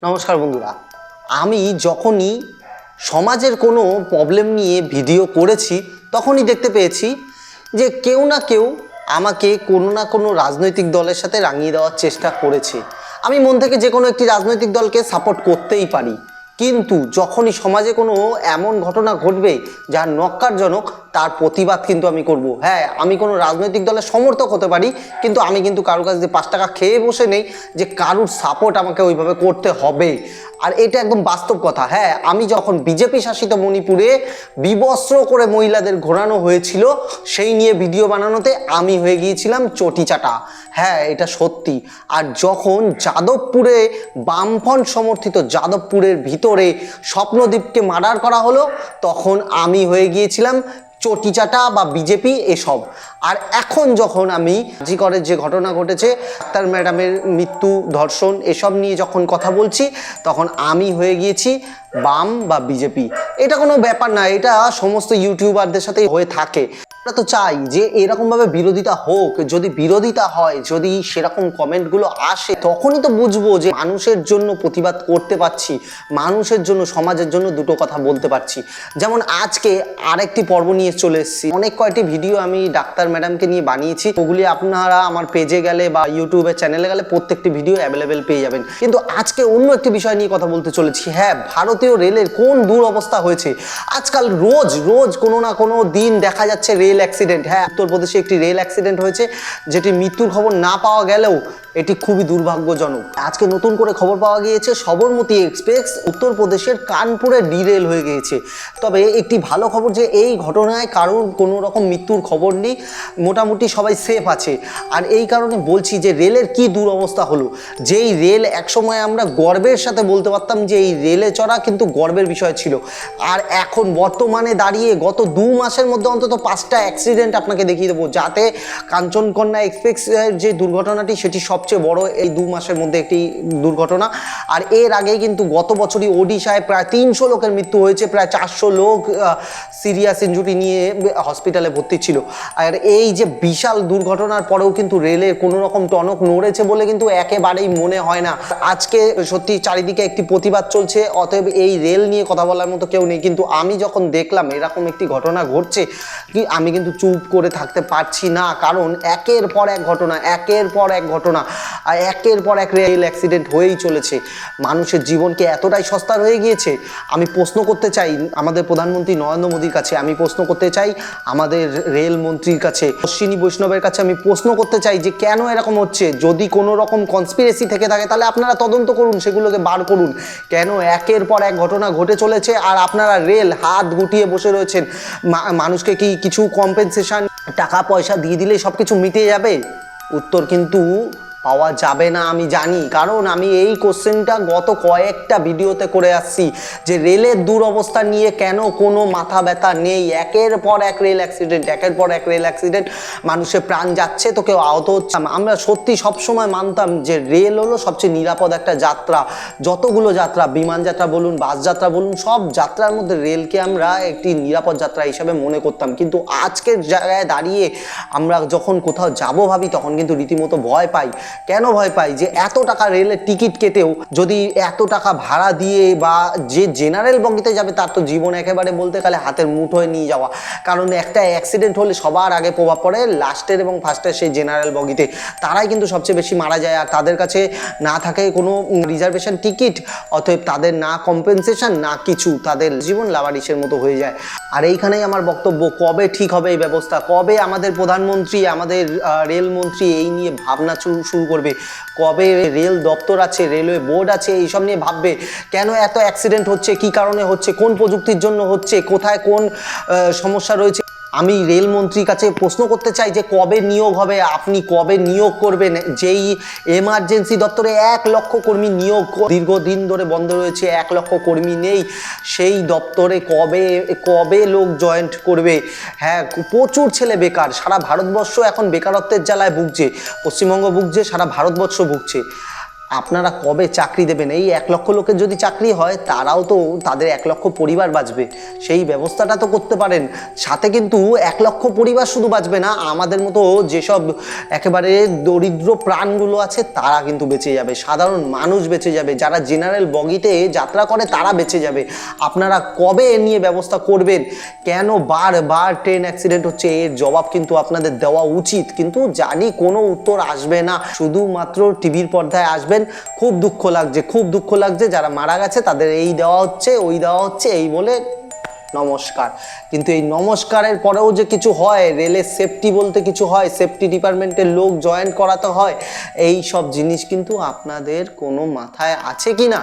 নমস্কার বন্ধুরা, আমি যখনই সমাজের কোনো প্রবলেম নিয়ে ভিডিও করেছি তখনই দেখতে পেয়েছি যে কেউ না কেউ আমাকে কোনো না কোনো রাজনৈতিক দলের সাথে রাঙিয়ে দেওয়ার চেষ্টা করেছে। আমি মন থেকে যে কোনো একটি রাজনৈতিক দলকে সাপোর্ট করতেই পারি, কিন্তু যখনই সমাজে কোনো এমন ঘটনা ঘটবে যা নক্কারজনক, তার প্রতিবাদ কিন্তু আমি করব। হ্যাঁ, আমি কোনো রাজনৈতিক দলের সমর্থক হতে পারি, কিন্তু আমি কিন্তু কারোর কাছ দিয়ে 5 টাকা খেয়ে বসে নেই যে কারুর সাপোর্ট আমাকে ওইভাবে করতে হবে। আর এটা একদম বাস্তব কথা। হ্যাঁ, আমি যখন বিজেপি শাসিত মণিপুরে বিবস্ত্র করে মহিলাদের ঘোরানো হয়েছিল, সেই নিয়ে ভিডিও বানানোতে আমি হয়ে গিয়েছিলাম চটিচাটা। হ্যাঁ, এটা সত্যি। আর যখন যাদবপুরে বামফ্রন্ট সমর্থিত যাদবপুরের ভিতরে স্বপ্নদীপকে মার্ডার করা হলো, তখন আমি হয়ে গিয়েছিলাম চটিচাটা বা বিজেপি এসব। আর এখন যখন আমি জিকরের যে ঘটনা ঘটেছে, ডাক্তার ম্যাডামের মৃত্যু, ধর্ষণ, এসব নিয়ে যখন কথা বলছি, তখন আমি হয়ে গিয়েছি বাম বা বিজেপি। এটা কোনো ব্যাপার না, এটা সমস্ত ইউটিউবারদের সাথেই হয়ে থাকে। আমরা তো চাই যে এরকমভাবে বিরোধিতা হোক। যদি বিরোধিতা হয়, যদি সেরকম কমেন্টগুলো আসে, তখনই তো বুঝবো যে মানুষের জন্য প্রতিবাদ করতে পারছি, মানুষের জন্য, সমাজের জন্য দুটো কথা বলতে পারছি। যেমন আজকে আরেকটি পর্ব নিয়ে চলে এসেছি। অনেক কয়টি ভিডিও আমি ডাক্তার ম্যাডামকে নিয়ে বানিয়েছি, ওগুলি আপনারা আমার পেজে গেলে বা ইউটিউবের চ্যানেলে গেলে প্রত্যেকটি ভিডিও অ্যাভেলেবেল পেয়ে যাবেন। কিন্তু আজকে অন্য একটি বিষয় নিয়ে কথা বলতে চলেছি। হ্যাঁ, ভারতীয় রেলের কোন দুরবস্থা হয়েছে। আজকাল রোজ রোজ কোনো না কোনো দিন দেখা যাচ্ছে রেল অ্যাক্সিডেন্ট। হ্যাঁ, উত্তরপ্রদেশে একটি রেল অ্যাক্সিডেন্ট হয়েছে, যেটি মৃত্যুর খবর না পাওয়া গেলেও এটি খুবই দুর্ভাগ্যজনক। আজকে নতুন করে খবর পাওয়া গিয়েছে সবরমতী এক্সপ্রেস উত্তরপ্রদেশের কানপুরে ডিরেল হয়ে গিয়েছে। তবে একটি ভালো খবর যে এই ঘটনায় কারোর কোনো রকম মৃত্যুর খবর নেই, মোটামুটি সবাই সেফ আছে। আর এই কারণে বলছি যে রেলের কি দুরবস্থা হলো। যেই রেল একসময় আমরা গর্বের সাথে বলতে পারতাম যে এই রেলে চড়া কিন্তু গর্বের বিষয় ছিল, আর এখন বর্তমানে দাঁড়িয়ে গত 2 মাসের মধ্যে অন্তত 5টা অ্যাক্সিডেন্ট আপনাকে দেখিয়ে দেবো, যাতে কাঞ্চনকন্যা এক্সপ্রেসের যে দুর্ঘটনাটি, সেটি সবচেয়ে বড় এই 2 মাসের মধ্যে একটি দুর্ঘটনা। আর এর আগে কিন্তু গত বছরই ওডিশায় প্রায় 300 লোকের মৃত্যু হয়েছে, প্রায় 400 লোক সিরিয়াস ইনজুরি নিয়ে হসপিটালে ভর্তি ছিল। আর এই যে বিশাল দুর্ঘটনার পরেও কিন্তু রেলের কোনো রকম টনক নড়েছে বলে কিন্তু একেবারেই মনে হয় না। আজকে সত্যি চারিদিকে একটি প্রতিবাদ চলছে, অতএব এই রেল নিয়ে কথা বলার মতো কেউ নেই। কিন্তু আমি যখন দেখলাম এরকম একটি ঘটনা ঘটছে, কি আমি কিন্তু চুপ করে থাকতে পারছি না, কারণ একের পর এক ঘটনা, একের পর এক ঘটনা, আর একের পর এক রেল অ্যাক্সিডেন্ট হয়েই চলেছে। মানুষের জীবনকে এতটাই সস্তা হয়ে গিয়েছে। আমি প্রশ্ন করতে চাই আমাদের প্রধানমন্ত্রী নরেন্দ্র মোদীর কাছে, আমি প্রশ্ন করতে চাই আমাদের রেল মন্ত্রীর কাছে, অশ্বিনী বৈষ্ণবের কাছে আমি প্রশ্ন করতে চাই যে কেন এরকম হচ্ছে। যদি কোনো রকম কনস্পিরেসি থেকে থাকে তাহলে আপনারা তদন্ত করুন, সেগুলোকে বার করুন। কেন একের পর এক ঘটনা ঘটে চলেছে আর আপনারা রেল হাত গুটিয়ে বসে রয়েছেন? মানুষকে কি কিছু কম্পেনসেশন, টাকা পয়সা দিয়ে দিলেই সব কিছু মিটে যাবে? উত্তর কিন্তু পাওয়া যাবে না, আমি জানি। কারণ আমি এই কোশ্চেনটা গত কয়েকটা ভিডিওতে করে আসছি যে রেলের দুরবস্থা নিয়ে কেন কোনো মাথা ব্যথা নেই। একের পর এক রেল অ্যাক্সিডেন্ট, একের পর এক রেল অ্যাক্সিডেন্ট, মানুষের প্রাণ যাচ্ছে তো কেউ আহত হচ্ছে। আমরা সত্যি সবসময় মানতাম যে রেল হলো সবচেয়ে নিরাপদ একটা যাত্রা। যতগুলো যাত্রা, বিমান যাত্রা বলুন, বাস যাত্রা বলুন, সব যাত্রার মধ্যে রেলকে আমরা একটি নিরাপদ যাত্রা হিসাবে মনে করতাম। কিন্তু আজকের জায়গায় দাঁড়িয়ে আমরা যখন কোথাও যাব ভাবি, তখন কিন্তু রীতিমতো ভয় পাই। কেন ভয় পাই? যে এত টাকা রেলের টিকিট কেটেও যদি এত টাকা ভাড়া দিয়ে, বা যে জেনারেল বগিতে যাবে তার তো জীবন একেবারে বলতে গেলে হাতের মুঠোয় নিয়ে যাওয়া। কারণ একটা অ্যাক্সিডেন্ট হলে সবার আগে প্রভাব পড়ে লাস্টের এবং ফার্স্টের সেই জেনারেল বগিতে। তারাই কিন্তু সবচেয়ে বেশি মারা যায়, আর তাদের কাছে না থাকে কোনো রিজার্ভেশন টিকিট, অতএব তাদের না কম্পেনসেশন না কিছু, তাদের জীবন লাভারিসের মতো হয়ে যায়। আর এইখানেই আমার বক্তব্য, কবে ঠিক হবে এই ব্যবস্থা? কবে আমাদের প্রধানমন্ত্রী, আমাদের রেলমন্ত্রী এই নিয়ে ভাবনা শুরু করবে? কবে রেল দপ্তর আছে, রেলওয়ে বোর্ড আছে, এইসব নিয়ে ভাববে? কেন এত অ্যাক্সিডেন্ট হচ্ছে, কি কারণে হচ্ছে, কোন প্রযুক্তির জন্য হচ্ছে, কোথায় কোন সমস্যা রয়েছে? আমি রেলমন্ত্রীর কাছে প্রশ্ন করতে চাই যে কবে নিয়োগ হবে, আপনি কবে নিয়োগ করবেন? যেই এমার্জেন্সি দপ্তরে 1 লক্ষ কর্মী নিয়োগ দীর্ঘদিন ধরে বন্ধ রয়েছে, 1 লক্ষ কর্মী নেই, সেই দপ্তরে কবে কবে লোক জয়েন্ট করবে? হ্যাঁ, প্রচুর ছেলে বেকার। সারা ভারতবর্ষ এখন বেকারত্বের জ্বালায় ভুগছে, পশ্চিমবঙ্গ ভুগছে, সারা ভারতবর্ষ ভুগছে। আপনারা কবে চাকরি দেবেন? এই 1 লক্ষ লোকের যদি চাকরি হয়, তারাও তো তাদের 1 লক্ষ পরিবার বাঁচবে, সেই ব্যবস্থাটা তো করতে পারেন। সাথে কিন্তু 1 লক্ষ পরিবার শুধু বাঁচবে না, আমাদের মতো যেসব একেবারে দরিদ্র প্রাণগুলো আছে তারা কিন্তু বেঁচে যাবে, সাধারণ মানুষ বেঁচে যাবে, যারা জেনারেল বগিতে যাত্রা করে তারা বেঁচে যাবে। আপনারা কবে এ নিয়ে ব্যবস্থা করবেন? কেন বারবার ট্রেন অ্যাক্সিডেন্ট হচ্ছে, এর জবাব কিন্তু আপনাদের দেওয়া উচিত, কিন্তু জানি কোনো উত্তর আসবে না, শুধুমাত্র টিভির পর্দায় আসবেন। খুব দুঃখ লাগছে, খুব দুঃখ লাগছে, যারা মারা গেছে তাদের এই দেওয়া হচ্ছে, ওই দেওয়া হচ্ছে, এই বলে নমস্কার। কিন্তু এই নমস্কারের পরেও যে কিছু হয়, রেলের সেফটি বলতে কিছু হয়, সেফটি ডিপার্টমেন্টের লোক জয়েন করাতে হয়, এই সব জিনিস কিন্তু আপনাদের কোনো মাথায় আছে কি না?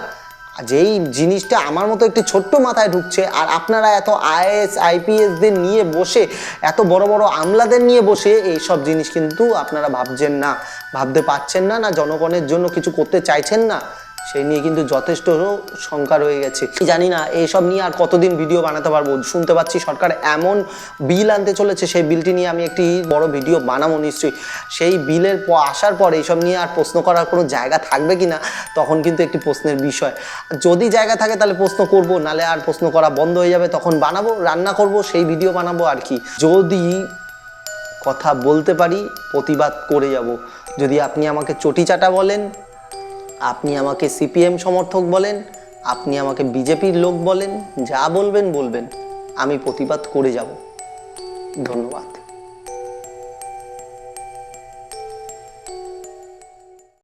যেই জিনিসটা আমার মতো একটি ছোট্ট মাথায় ঢুকছে, আর আপনারা এত আইএএস আইপিএসদের নিয়ে বসে, এত বড় বড় আমলাদের নিয়ে বসে এই সব জিনিস কিন্তু আপনারা ভাবছেন না, ভাবতে পারছেন না, না জনগণের জন্য কিছু করতে চাইছেন না, সেই নিয়ে কিন্তু যথেষ্ট শঙ্কা রয়ে গেছে। জানি না এইসব নিয়ে আর কতদিন ভিডিও বানাতে পারবো। শুনতে পাচ্ছি সরকার এমন বিল আনতে চলেছে, সেই বিলটি নিয়ে আমি একটি বড় ভিডিও বানাবো নিশ্চয়ই। সেই বিলের আসার পর এইসব নিয়ে আর প্রশ্ন করার কোনো জায়গা থাকবে কি না, তখন কিন্তু একটি প্রশ্নের বিষয়। যদি জায়গা থাকে তাহলে প্রশ্ন করব, নালে আর প্রশ্ন করা বন্ধ হয়ে যাবে, তখন বানাবো, রান্না করব, সেই ভিডিও বানাবো আর কি। যদি কথা বলতে পারি, প্রতিবাদ করে যাব। যদি আপনি আমাকে চটিচাটা বলেন, আপনি আমাকে সিপিএম সমর্থক বলেন, আপনি আমাকে বিজেপির লোক বলেন, যা বলবেন বলবেন, আমি প্রতিবাদ করে যাব। ধন্যবাদ।